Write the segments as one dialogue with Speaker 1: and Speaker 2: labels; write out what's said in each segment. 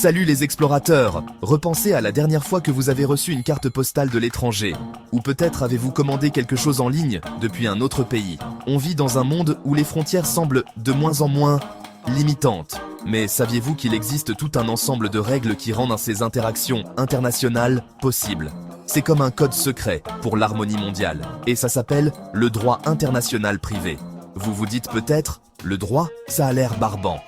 Speaker 1: Salut les explorateurs! Repensez à la dernière fois que vous avez reçu une carte postale de l'étranger. Ou peut-être avez-vous commandé quelque chose en ligne depuis un autre pays. On vit dans un monde où les frontières semblent de moins en moins limitantes. Mais saviez-vous qu'il existe tout un ensemble de règles qui rendent ces interactions internationales possibles? C'est comme un code secret pour l'harmonie mondiale. Et ça s'appelle le droit international privé. Vous vous dites peut-être, le droit, ça a l'air barbant.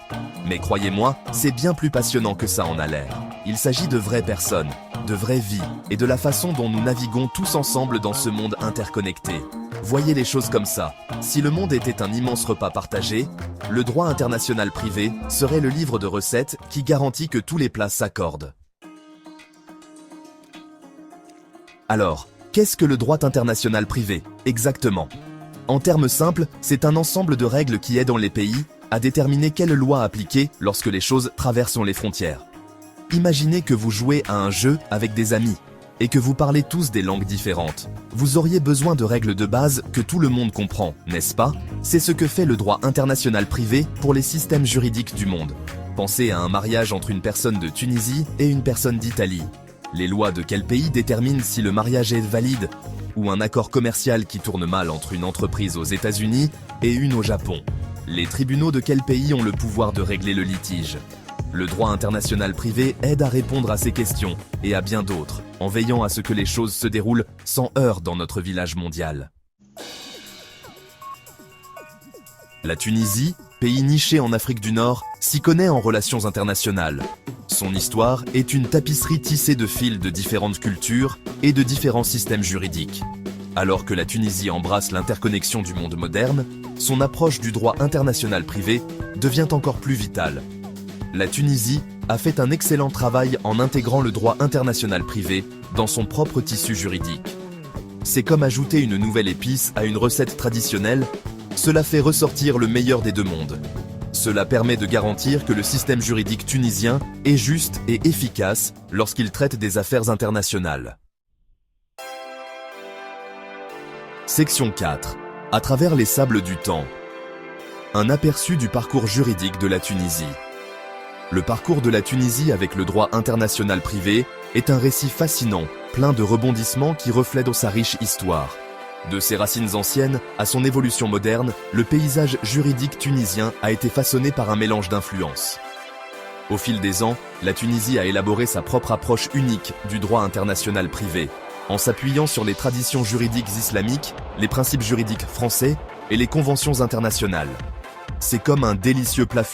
Speaker 1: Mais croyez-moi, c'est bien plus passionnant que ça en a l'air. Il s'agit de vraies personnes, de vraies vies, et de la façon dont nous naviguons tous ensemble dans ce monde interconnecté. Voyez les choses comme ça. Si le monde était un immense repas partagé, le droit international privé serait le livre de recettes qui garantit que tous les plats s'accordent. Alors, qu'est-ce que le droit international privé, exactement? En termes simples, c'est un ensemble de règles qui aident les pays à déterminer quelles lois appliquer lorsque les choses traversent les frontières. Imaginez que vous jouez à un jeu avec des amis et que vous parlez tous des langues différentes. Vous auriez besoin de règles de base que tout le monde comprend, n'est-ce pas? C'est ce que fait le droit international privé pour les systèmes juridiques du monde. Pensez à un mariage entre une personne de Tunisie et une personne d'Italie. Les lois de quel pays déterminent si le mariage est valide? Ou un accord commercial qui tourne mal entre une entreprise aux États-Unis et une au Japon? Les tribunaux de quel pays ont le pouvoir de régler le litige? Le droit international privé aide à répondre à ces questions et à bien d'autres, en veillant à ce que les choses se déroulent sans heurts dans notre village mondial. La Tunisie, pays niché en Afrique du Nord, s'y connaît en relations internationales. Son histoire est une tapisserie tissée de fils de différentes cultures et de différents systèmes juridiques. Alors que la Tunisie embrasse l'interconnexion du monde moderne, son approche du droit international privé devient encore plus vitale. La Tunisie a fait un excellent travail en intégrant le droit international privé dans son propre tissu juridique. C'est comme ajouter une nouvelle épice à une recette traditionnelle, cela fait ressortir le meilleur des deux mondes. Cela permet de garantir que le système juridique tunisien est juste et efficace lorsqu'il traite des affaires internationales. Section 4. À travers les sables du temps. Un aperçu du parcours juridique de la Tunisie. Le parcours de la Tunisie avec le droit international privé est un récit fascinant, plein de rebondissements qui reflètent sa riche histoire. De ses racines anciennes à son évolution moderne, le paysage juridique tunisien a été façonné par un mélange d'influences. Au fil des ans, la Tunisie a élaboré sa propre approche unique du droit international privé, en s'appuyant sur les traditions juridiques islamiques, les principes juridiques français et les conventions internationales. C'est comme un délicieux plat